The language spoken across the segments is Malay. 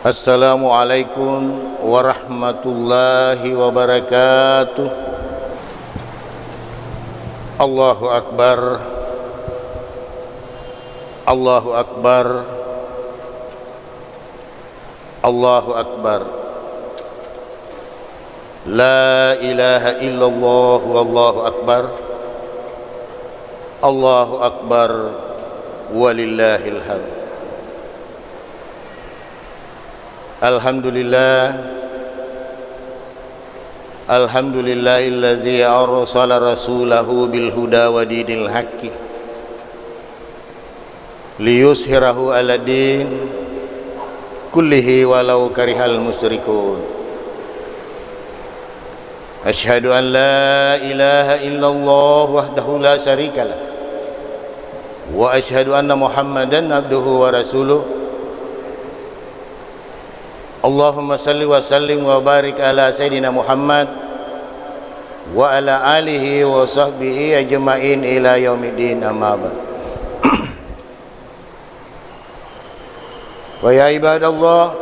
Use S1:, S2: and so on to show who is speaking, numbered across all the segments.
S1: Assalamualaikum warahmatullahi wabarakatuh. Allahu Akbar, Allahu Akbar, Allahu Akbar. La ilaha illallah wallahu akbar. Allahu Akbar walillahil hamd. Alhamdulillah, alhamdulillahillazi arsala rasulahu bil huda wa dinil haqqi liyushhirahu ala din kullihi walau karihal musyrikun. Asyhadu an la ilaha illallah wahdahu la syarikalah wa asyhadu anna Muhammadan abduhu wa rasuluh. Allahumma salli wa sallim wa barik ala Sayyidina Muhammad wa ala alihi wa sahbihi ajma'in ila yaumiddin, amma ba'd. Wa ya ibadallah,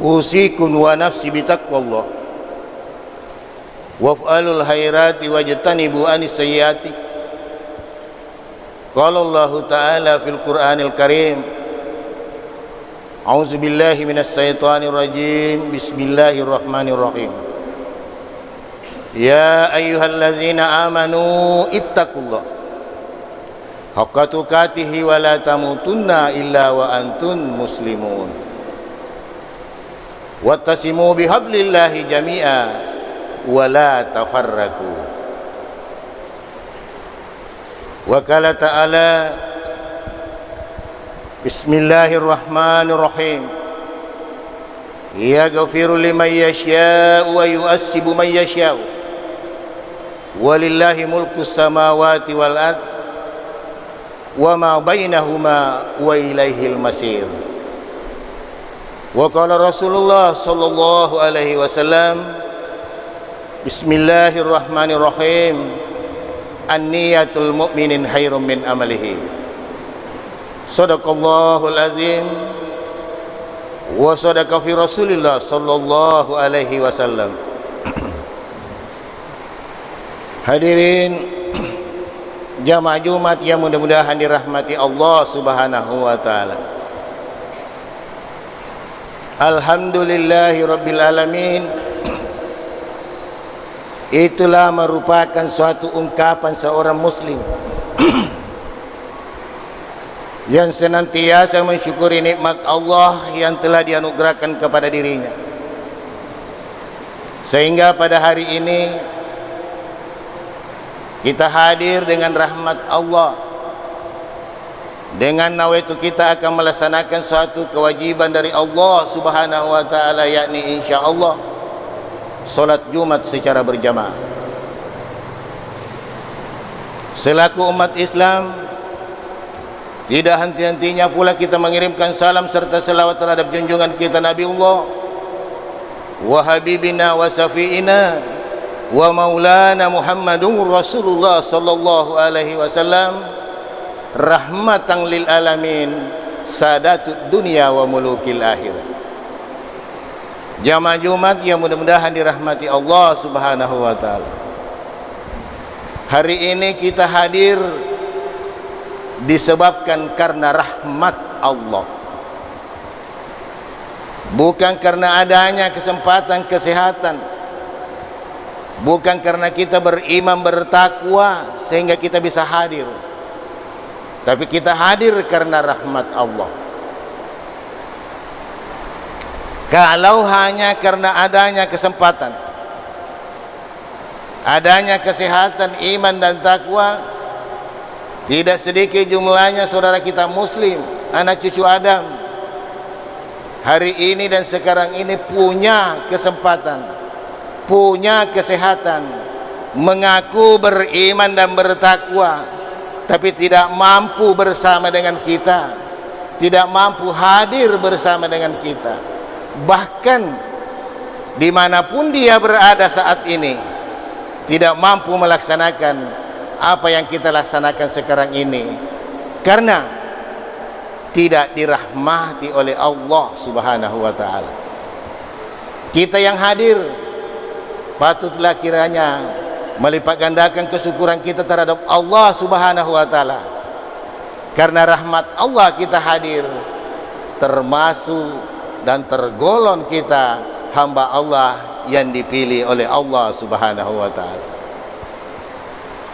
S1: usikum wa nafsi bitaqwallah waf'alul khairati wajtanibu anis sayyiati. Qala Allah ta'ala fil Qur'anil Karim, A'udzu billahi minas syaitonir rajim. Bismillahirrahmanirrahim. Ya ayyuhallazina amanu ittaqullah haqqa tuqatih wa la tamutunna illa wa antum muslimun. Wattasimu bihablillahi jami'a wa la tafarraqu. Wa qala ta'ala, Bismillahirrahmanirrahim. Yaghfiru liman yasha'u wa yu'assibu man yasha'u. Walillahi mulku samawati wal ard wa ma bainahuma wa ilaihil masir. Wa qala Rasulullah sallallahu alaihi wasallam, Bismillahirrahmanirrahim. An-niyatul mu'minin khairum min amalihi. Sadaqallahul azim wa sadaqa fi Rasulillah sallallahu alaihi wasallam. Hadirin jamaah Jumat yang mudah-mudahan dirahmati Allah Subhanahu wa taala. Alhamdulillahi rabbil alamin. Itulah merupakan suatu ungkapan seorang muslim yang senantiasa mensyukuri nikmat Allah yang telah dianugerahkan kepada dirinya, sehingga pada hari ini kita hadir dengan rahmat Allah. Dengan nawaitu kita akan melaksanakan suatu kewajiban dari Allah Subhanahu wa taala, yakni insyaallah salat Jumat secara berjamaah. Selaku umat Islam, tidak henti-hentinya pula kita mengirimkan salam serta selawat terhadap junjungan kita Nabiullah wa habibina wa safiina wa maulana Muhammadun Rasulullah sallallahu alaihi wasallam, rahmatan lil alamin, sadatud dunia wa mulukil akhirah. Jamaah Jumat yang mudah-mudahan dirahmati Allah Subhanahu wa taala. Hari ini kita hadir disebabkan karena rahmat Allah, bukan karena adanya kesempatan kesehatan, bukan karena kita beriman bertakwa sehingga kita bisa hadir, tapi kita hadir karena rahmat Allah. Kalau hanya karena adanya kesempatan, adanya kesehatan, iman dan takwa, tidak sedikit jumlahnya saudara kita muslim, anak cucu Adam, hari ini dan sekarang ini punya kesempatan, punya kesehatan, mengaku beriman dan bertakwa, tapi tidak mampu bersama dengan kita, tidak mampu hadir bersama dengan kita. Bahkan dimanapun dia berada saat ini, tidak mampu melaksanakan apa yang kita laksanakan sekarang ini, karena tidak dirahmati oleh Allah Subhanahu wa taala. Kita yang hadir patutlah kiranya melipat gandakan kesyukuran kita terhadap Allah Subhanahu wa taala. Karena rahmat Allah kita hadir, termasuk dan tergolong kita hamba Allah yang dipilih oleh Allah Subhanahu wa taala.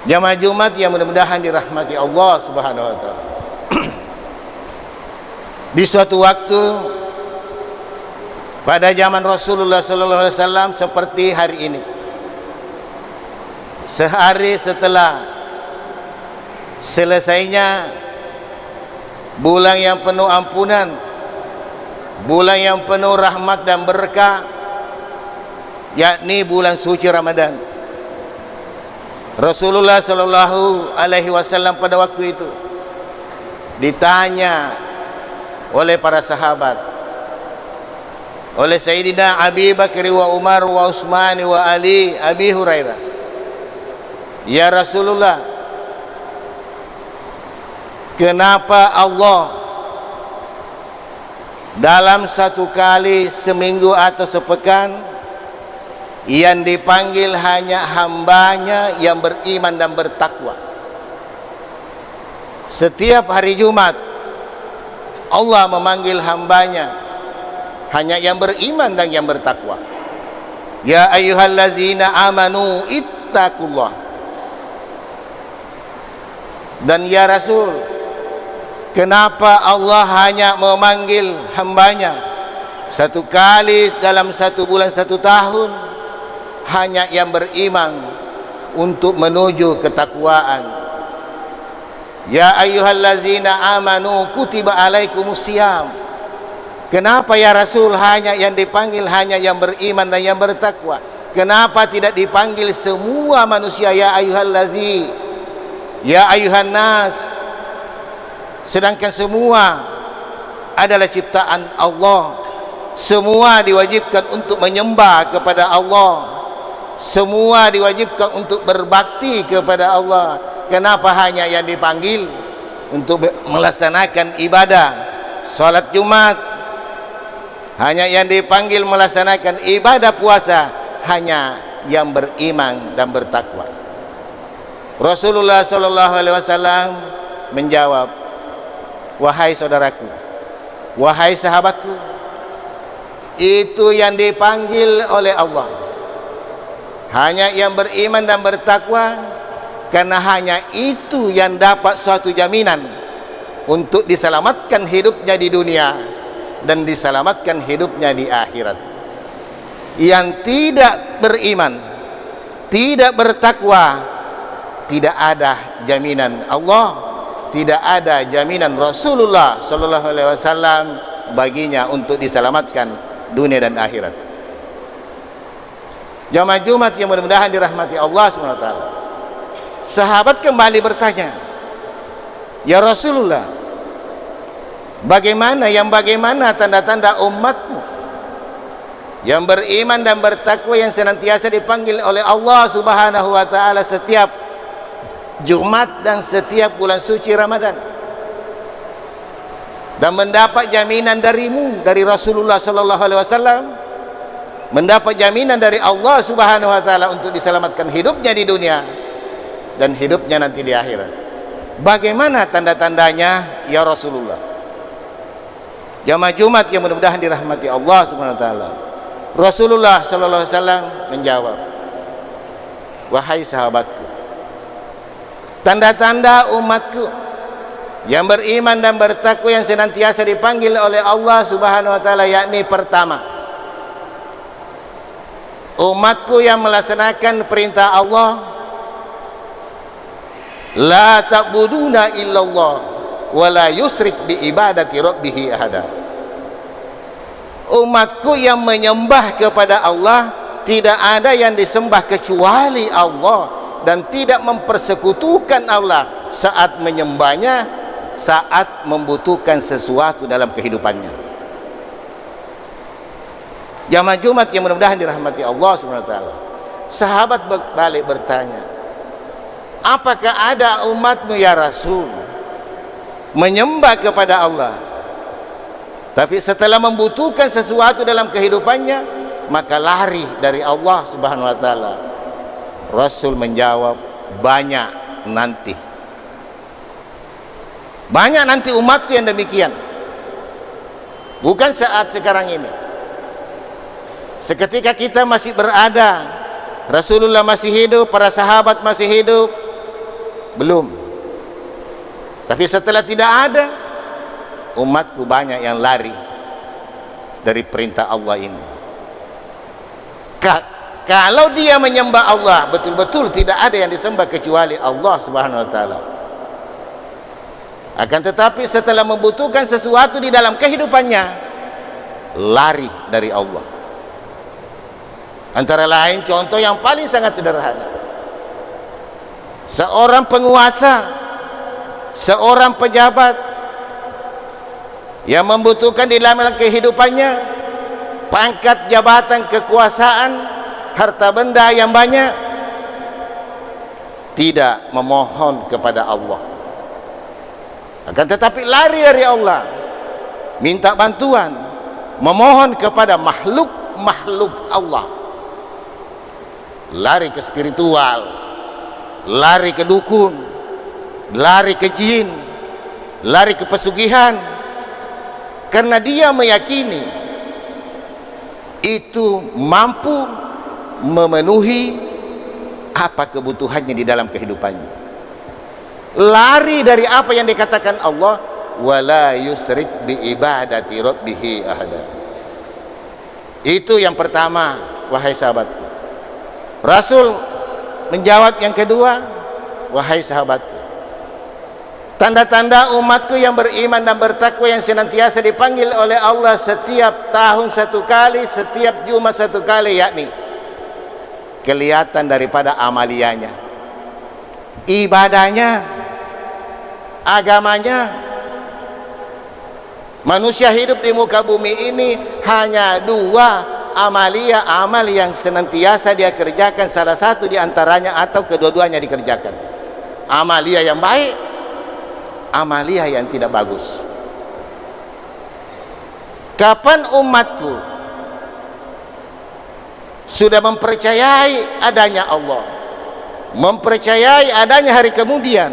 S1: Jamaah Jumat yang mudah-mudahan dirahmati Allah Subhanahu wa taala. Di suatu waktu pada zaman Rasulullah sallallahu alaihi wasallam seperti hari ini, sehari setelah selesainya bulan yang penuh ampunan, bulan yang penuh rahmat dan berkah, yakni bulan suci Ramadan, Rasulullah sallallahu alaihi wasallam pada waktu itu ditanya oleh para sahabat, oleh Sayyidina Abi Bakar wa Umar wa Utsman wa Ali, Abi Hurairah, ya Rasulullah, kenapa Allah dalam satu kali seminggu atau sepekan yang dipanggil hanya hambanya yang beriman dan bertakwa? Setiap hari Jumat Allah memanggil hambanya hanya yang beriman dan yang bertakwa. Ya ayyuhallazina amanu ittaqullah. Dan ya Rasul, kenapa Allah hanya memanggil hambanya satu kali dalam satu bulan satu tahun, hanya yang beriman untuk menuju ketakwaan? Ya ayyuhallazina amanu kutiba alaikumusiyam. Kenapa ya Rasul hanya yang dipanggil hanya yang beriman dan yang bertakwa? Kenapa tidak dipanggil semua manusia ya ayyuhallazi, ya ayyuhannas? Sedangkan semua adalah ciptaan Allah, semua diwajibkan untuk menyembah kepada Allah, semua diwajibkan untuk berbakti kepada Allah. Kenapa hanya yang dipanggil untuk melaksanakan ibadah salat Jumat, hanya yang dipanggil melaksanakan ibadah puasa hanya yang beriman dan bertakwa? Rasulullah sallallahu alaihi wasallam menjawab, wahai saudaraku, wahai sahabatku, itu yang dipanggil oleh Allah hanya yang beriman dan bertakwa, karena hanya itu yang dapat suatu jaminan untuk diselamatkan hidupnya di dunia dan diselamatkan hidupnya di akhirat. Yang tidak beriman, tidak bertakwa, tidak ada jaminan Allah, tidak ada jaminan Rasulullah sallallahu alaihi wasallam baginya untuk diselamatkan dunia dan akhirat. Jamaah Jumat yang mudah-mudahan dirahmati Allah Subhanahu wa taala. Sahabat kembali bertanya, ya Rasulullah, bagaimana tanda-tanda umatmu yang beriman dan bertakwa yang senantiasa dipanggil oleh Allah Subhanahu wa taala setiap Jumat dan setiap bulan suci Ramadan, dan mendapat jaminan darimu, dari Rasulullah sallallahu alaihi wasallam, mendapat jaminan dari Allah Subhanahu wa taala untuk diselamatkan hidupnya di dunia dan hidupnya nanti di akhirat. Bagaimana tanda-tandanya ya Rasulullah? Jamaah Jumat yang mudah-mudahan dirahmati Allah Subhanahu wa taala. Rasulullah sallallahu alaihi wasallam menjawab, wahai sahabatku, tanda-tanda umatku yang beriman dan bertakwa yang senantiasa dipanggil oleh Allah Subhanahu wa taala, yakni pertama, umatku yang melaksanakan perintah Allah, la ta'buduna illallah wa la yusrik bi ibadati rabbih ahada. Umatku yang menyembah kepada Allah, tidak ada yang disembah kecuali Allah, dan tidak mempersekutukan Allah saat menyembahnya, saat membutuhkan sesuatu dalam kehidupannya. Jamaah Jumat yang mudah-mudahan dirahmati Allah Subhanahu wa taala. Sahabat balik bertanya, apakah ada umatmu ya Rasul menyembah kepada Allah Tapi setelah membutuhkan sesuatu dalam kehidupannya, maka lari dari Allah Subhanahu wa taala. Rasul menjawab, banyak nanti. Banyak nanti umatku yang demikian. Bukan saat sekarang ini. Seketika kita masih berada, Rasulullah masih hidup, para sahabat masih hidup, belum. Tapi setelah tidak ada, umatku banyak yang lari dari perintah Allah ini. Kalau dia menyembah Allah, betul-betul tidak ada yang disembah kecuali Allah Subhanahu wa taala. Akan tetapi setelah membutuhkan sesuatu di dalam kehidupannya, lari dari Allah. Antara lain contoh yang paling sangat sederhana, seorang penguasa, seorang pejabat yang membutuhkan di dalam kehidupannya pangkat, jabatan, kekuasaan, harta benda yang banyak, tidak memohon kepada Allah, akan tetapi lari dari Allah, minta bantuan, memohon kepada makhluk Allah, lari ke spiritual, lari ke dukun, lari ke jin, lari ke pesugihan, karena dia meyakini itu mampu memenuhi apa kebutuhannya di dalam kehidupannya. Lari dari apa yang dikatakan Allah, wala yusrik bi ibadati rabbih ahada. Itu yang pertama, wahai sahabatku. Rasul menjawab yang kedua, wahai sahabatku, tanda-tanda umatku yang beriman dan bertakwa yang senantiasa dipanggil oleh Allah setiap tahun satu kali, setiap Jumat satu kali, yakni kelihatan daripada amaliyahnya, ibadahnya, agamanya. Manusia hidup di muka bumi ini hanya dua amaliyah, amal yang senantiasa dia kerjakan, salah satu di antaranya atau kedua-duanya dikerjakan. Amaliyah yang baik, amaliyah yang tidak bagus. Kapan umatku sudah mempercayai adanya Allah, mempercayai adanya hari kemudian,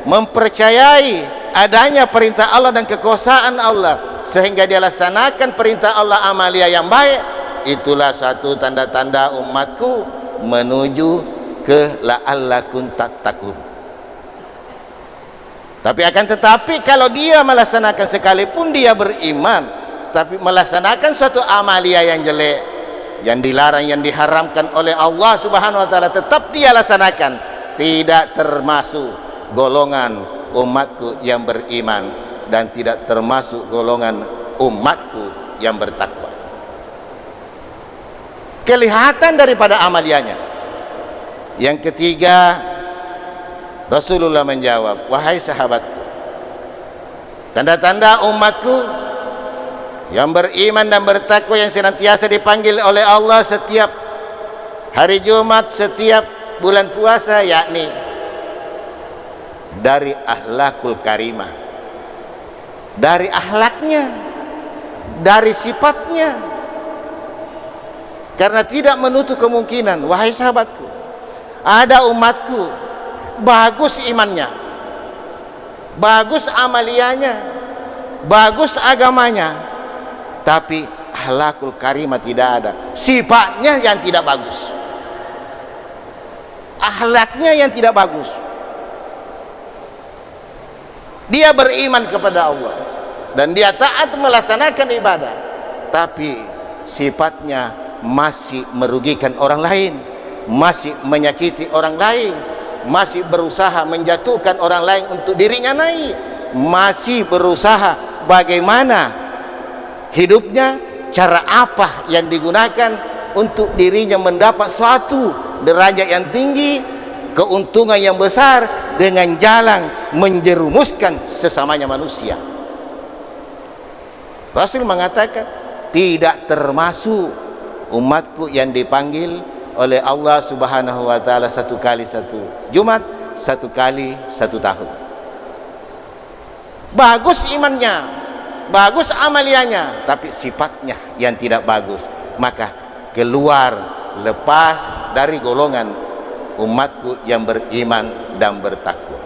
S1: mempercayai adanya perintah Allah dan kekuasaan Allah, sehingga dia laksanakan perintah Allah, amaliyah yang baik, itulah satu tanda-tanda umatku menuju ke la'allakum tattaqun. Tapi akan tetapi kalau dia melaksanakan, sekalipun dia beriman, tapi melaksanakan suatu amaliyah yang jelek, yang dilarang, yang diharamkan oleh Allah Subhanahu wa taala, tetap dia laksanakan, tidak termasuk golongan umatku yang beriman dan tidak termasuk golongan umatku yang bertakwa. Kelihatan daripada amaliyahnya. Yang ketiga, Rasulullah menjawab, wahai sahabatku, tanda-tanda umatku yang beriman dan bertakwa yang senantiasa dipanggil oleh Allah setiap hari Jumat, setiap bulan puasa, yakni dari akhlakul karimah, dari akhlaknya, dari sifatnya. Karena tidak menutup kemungkinan, wahai sahabatku, ada umatku bagus imannya, bagus amaliyahnya, bagus agamanya, tapi akhlakul karimah tidak ada, sifatnya yang tidak bagus, akhlaknya yang tidak bagus. Dia beriman kepada Allah dan dia taat melaksanakan ibadah, tapi sifatnya masih merugikan orang lain, masih menyakiti orang lain, masih berusaha menjatuhkan orang lain untuk dirinya naik, masih berusaha bagaimana hidupnya, cara apa yang digunakan untuk dirinya mendapat suatu derajat yang tinggi, keuntungan yang besar, dengan jalan menjerumuskan sesamanya manusia. Rasul mengatakan tidak termasuk umatku yang dipanggil oleh Allah Subhanahu wa taala satu kali satu Jumat, satu kali satu tahun. Bagus imannya, bagus amaliannya, tapi sifatnya yang tidak bagus, maka keluar, lepas dari golongan umatku yang beriman dan bertakwa.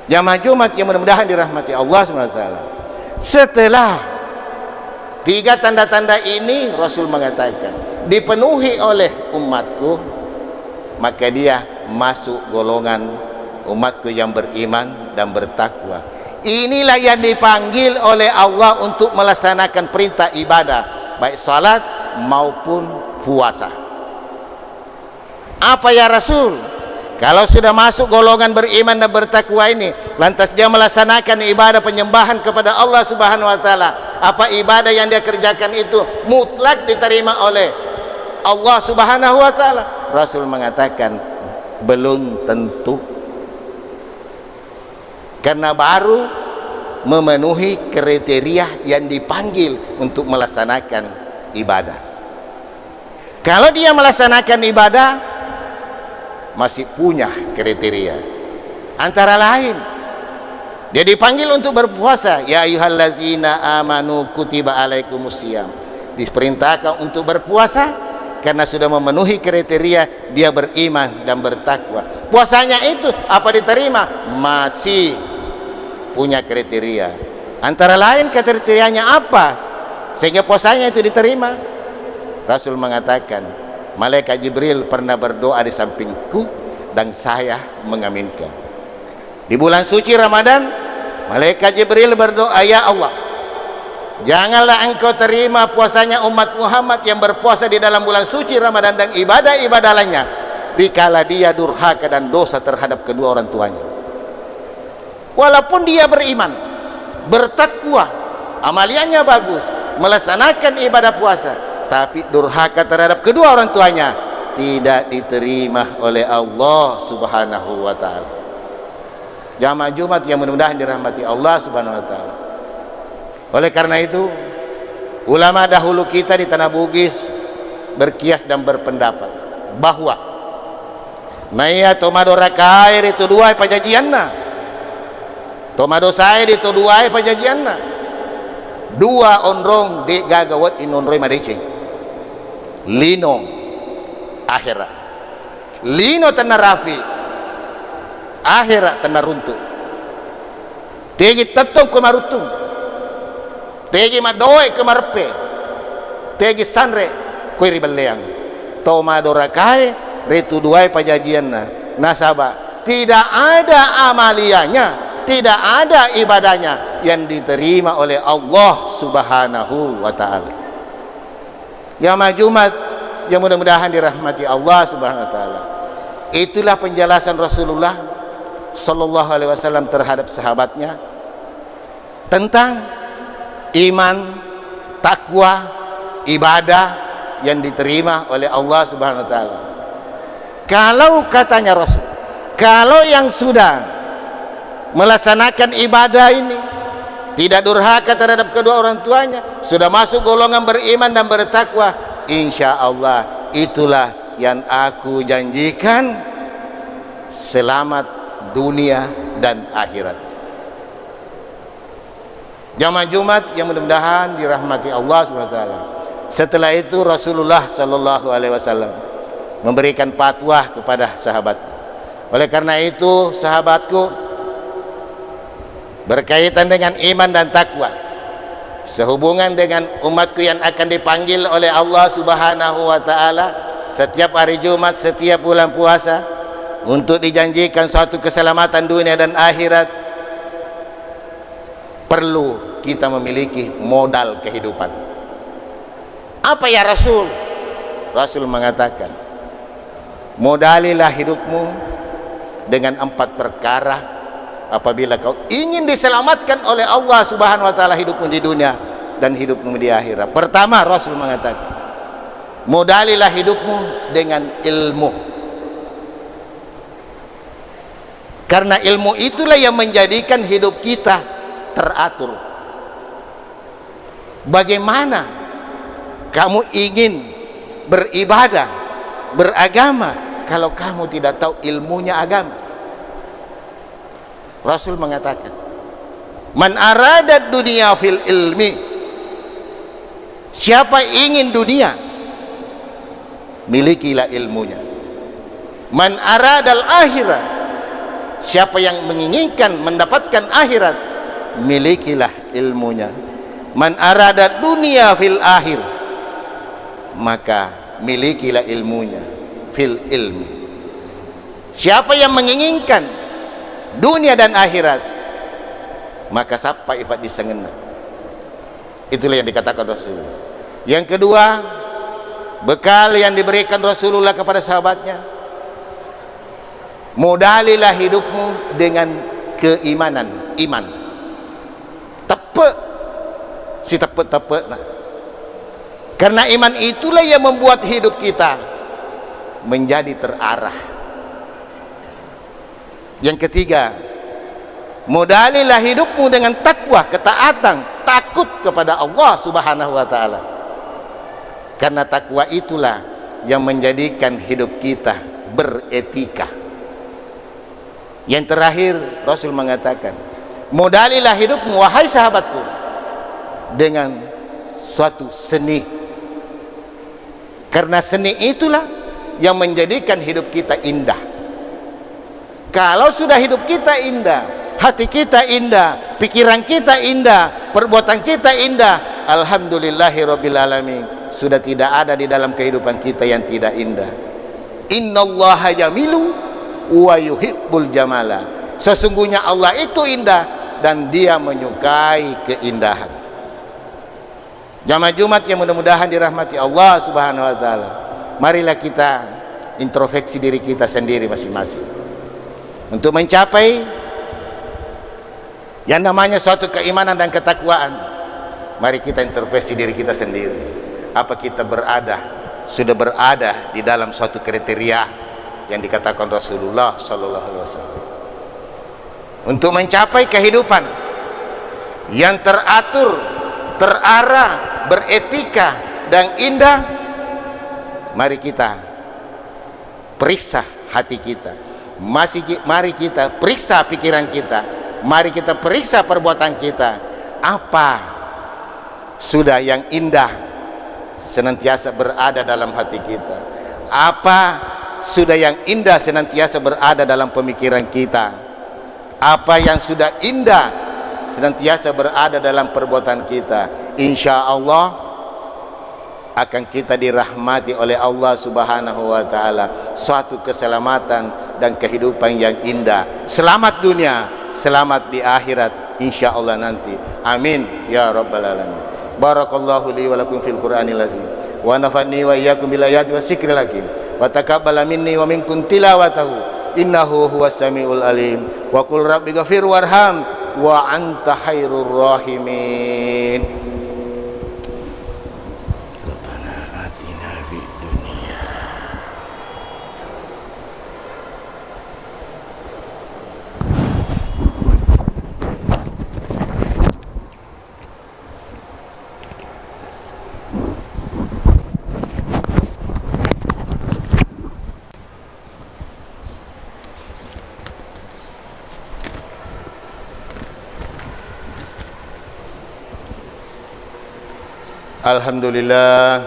S1: Jamaah Jumat yang mudah-mudahan dirahmati Allah SWT, setelah 3 tanda-tanda ini Rasul mengatakan dipenuhi oleh umatku, maka dia masuk golongan umatku yang beriman dan bertakwa. Inilah yang dipanggil oleh Allah untuk melaksanakan perintah ibadah, baik salat maupun puasa. Apa ya Rasul? Kalau sudah masuk golongan beriman dan bertakwa ini, lantas dia melaksanakan ibadah penyembahan kepada Allah Subhanahu wa taala, apa ibadah yang dia kerjakan itu mutlak diterima oleh Allah Subhanahu wa taala? Rasul mengatakan belum tentu, karena baru memenuhi kriteria yang dipanggil untuk melaksanakan ibadah. Kalau dia melaksanakan ibadah masih punya kriteria, antara lain dia dipanggil untuk berpuasa, ya ayyuhallazina amanu kutiba alaikumusiyam, diperintahkan untuk berpuasa karena sudah memenuhi kriteria dia beriman dan bertakwa. Puasanya itu apa diterima? Masih punya kriteria. Antara lain kriterianya apa sehingga puasanya itu diterima? Rasul mengatakan, malaikat Jibril pernah berdoa di sampingku dan saya mengaminkan. Di bulan suci Ramadan, malaikat Jibril berdoa, ya Allah, janganlah engkau terima puasanya umat Muhammad yang berpuasa di dalam bulan suci Ramadan dan ibadah-ibadah lainnya dikala dia durhaka dan dosa terhadap kedua orang tuanya. Walaupun dia beriman, bertakwa, amaliannya bagus, melaksanakan ibadah puasa, tapi durhaka terhadap kedua orang tuanya, tidak diterima oleh Allah Subhanahu wa taala. Jamaah Jumat yang mudah-mudahan dirahmati Allah Subhanahu wa taala. Oleh karena itu, ulama dahulu kita di Tanah Bugis berkias dan berpendapat bahwa naya tomado rakair itu dua pajajianna, tomado sair itu dua pajajianna, dua onrong de gagawat inonroi madece lino akhirat, lino tanah rapi, akhirat tanah runtuh, tegi tetong kemarutung, tegi madoe kemarpe, tegi sanre koi ribaleang, tomado rakai retu duai pajajianna nasaba, tidak ada amaliannya, tidak ada ibadahnya yang diterima oleh Allah Subhanahu wa taala. Jamaah Jumat yang mudah-mudahan dirahmati Allah Subhanahu wa taala, itulah penjelasan Rasulullah sallallahu alaihi wasallam terhadap sahabatnya tentang iman, takwa, ibadah yang diterima oleh Allah Subhanahu wa taala. Kalau katanya Rasul, kalau yang sudah melaksanakan ibadah ini tidak durhaka terhadap kedua orang tuanya, sudah masuk golongan beriman dan bertakwa, insya Allah itulah yang aku janjikan selamat dunia dan akhirat. Jamaah Jumat yang mudah-mudahan dirahmati Allah SWT. Setelah itu Rasulullah sallallahu alaihi wasallam memberikan fatwa kepada sahabat. Oleh karena itu sahabatku, berkaitan dengan iman dan takwa, sehubungan dengan umatku yang akan dipanggil oleh Allah Subhanahu wa taala setiap hari Jumat, setiap bulan puasa, untuk dijanjikan suatu keselamatan dunia dan akhirat, perlu kita memiliki modal kehidupan. Apa ya Rasul? Rasul mengatakan, modalilah hidupmu dengan 4 perkara apabila kau ingin diselamatkan oleh Allah Subhanahu wa taala hidupmu di dunia dan hidupmu di akhirat. Pertama, Rasul mengatakan, modalilah hidupmu dengan ilmu. Karena ilmu itulah yang menjadikan hidup kita teratur. Bagaimana kamu ingin beribadah, beragama kalau kamu tidak tahu ilmunya agama? Rasul mengatakan, Man arada dunia fil ilmi, siapa ingin dunia, milikilah ilmunya. Man aradal akhirah, siapa yang menginginkan mendapatkan akhirat, milikilah ilmunya. Man arada dunia fil akhir, maka milikilah ilmunya fil ilmi. Siapa yang menginginkan dunia dan akhirat, maka sapa ifat disengena. Itulah yang dikatakan Rasulullah. Yang kedua, bekal yang diberikan Rasulullah kepada sahabatnya, modalilah hidupmu dengan keimanan, iman. Tepuk si tepuk-tepuk nah. Karena iman itulah yang membuat hidup kita menjadi terarah. Yang ketiga, modalilah hidupmu dengan takwa, ketaatan, takut kepada Allah Subhanahu wa taala. Karena takwa itulah yang menjadikan hidup kita beretika. Yang terakhir, Rasul mengatakan, modalilah hidupmu wahai sahabatku dengan suatu seni. Karena seni itulah yang menjadikan hidup kita indah. Kalau sudah hidup kita indah, hati kita indah, pikiran kita indah, perbuatan kita indah, alhamdulillahirabbil alamin, sudah tidak ada di dalam kehidupan kita yang tidak indah. Innallaha jamilu wa yuhibbul jamala. Sesungguhnya Allah itu indah dan Dia menyukai keindahan. Jamaah Jumat yang mudah-mudahan dirahmati Allah Subhanahu wa taala, marilah kita introspeksi diri kita sendiri masing-masing. Untuk mencapai yang namanya suatu keimanan dan ketakwaan, mari kita introspeksi diri kita sendiri. Apa kita sudah berada di dalam suatu kriteria yang dikatakan Rasulullah sallallahu alaihi wasallam. Untuk mencapai kehidupan yang teratur, terarah, beretika dan indah, mari kita periksa hati kita. Mari kita periksa pikiran kita, mari kita periksa perbuatan kita. Apa sudah yang indah senantiasa berada dalam hati kita? Apa sudah yang indah senantiasa berada dalam pemikiran kita? Apa yang sudah indah senantiasa berada dalam perbuatan kita? Insya Allah akan kita dirahmati oleh Allah Subhanahu wa taala, suatu keselamatan dan kehidupan yang indah. Selamat dunia, selamat di akhirat insyaallah nanti. Amin ya rabbal alamin. Barakallahu li wa lakum fil Qur'anil azim wa nafa'ni wa iyyakum bil ayati wasikril hakim wa taqabbala minni wa minkum tilawatahu innahu huwas samiul alim. Wa qul rabbighfir warham wa anta khairur rahimin. Alhamdulillah,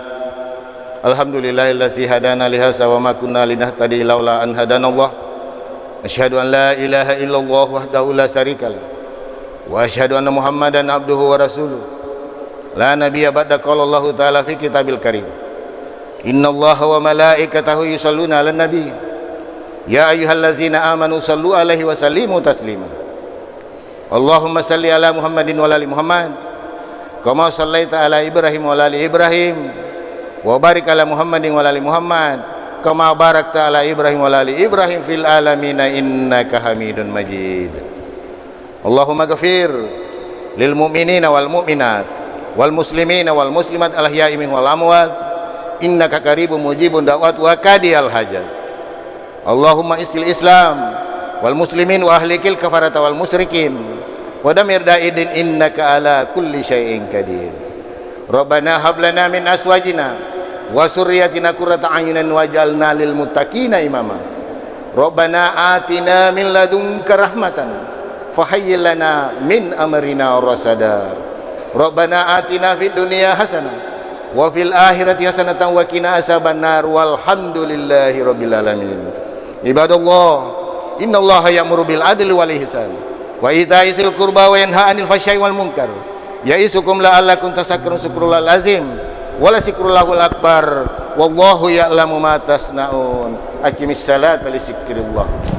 S1: alhamdulillahillazi hadana li hadza wa ma kunna linahtadi laula an hadanallah. Asyhadu an la ilaha illallah wahdahu la syarikalah wa asyhadu anna Muhammadan abduhu wa rasuluh. La nabiyya ba'da, qala Allah ta'ala fi kitabil karim. Innallaha wa malaikatahu yusholluna 'alan nabi. Ya ayyuhallazina amanu shallu 'alaihi wa sallimu taslima. Allahumma shalli 'ala Muhammadin wa ali Muhammad kama shallaita ala Ibrahim wa ala ali Ibrahim wa barik ala Muhammadin wa ala ali Muhammad kama barakta ala Ibrahim wa ala ali Ibrahim fil alamin innaka Hamidun Majid. Allahumma ghafir lil mu'minina wal mu'minat wal muslimina wal muslimat al ahya'i minhum wal amwat innaka qaribun mujibun da'wat wa qadiyal hajat. Allahumma isil Islam wal muslimin wa ahlikil kafarata wal musyrikin wa damir da'idin innaka ala kulli syai'in qadir. Rabbana hab lana min azwajina wa surriyyatina qurrata a'yunin waj'alna lil muttaqina imama. Rabbana atina min ladunka rahmatan fahayyil lana min amrina rasada. Rabbana atina fid dunya hasanah wa fil akhirati hasanatan wa qina azabannar walhamdulillahi rabbil alamin. Ibadallah, innallaha ya'muru bil adli wal ihsan wa ita'i dzil qurba wa yanha 'anil fahsya'i wal munkar ya'isukum la'allakum tadhakkarun. Syukrul azim wa la zikrullahul akbar wallahu ya'lamu ma tasna'un. Aqimis salata li dzikrillah.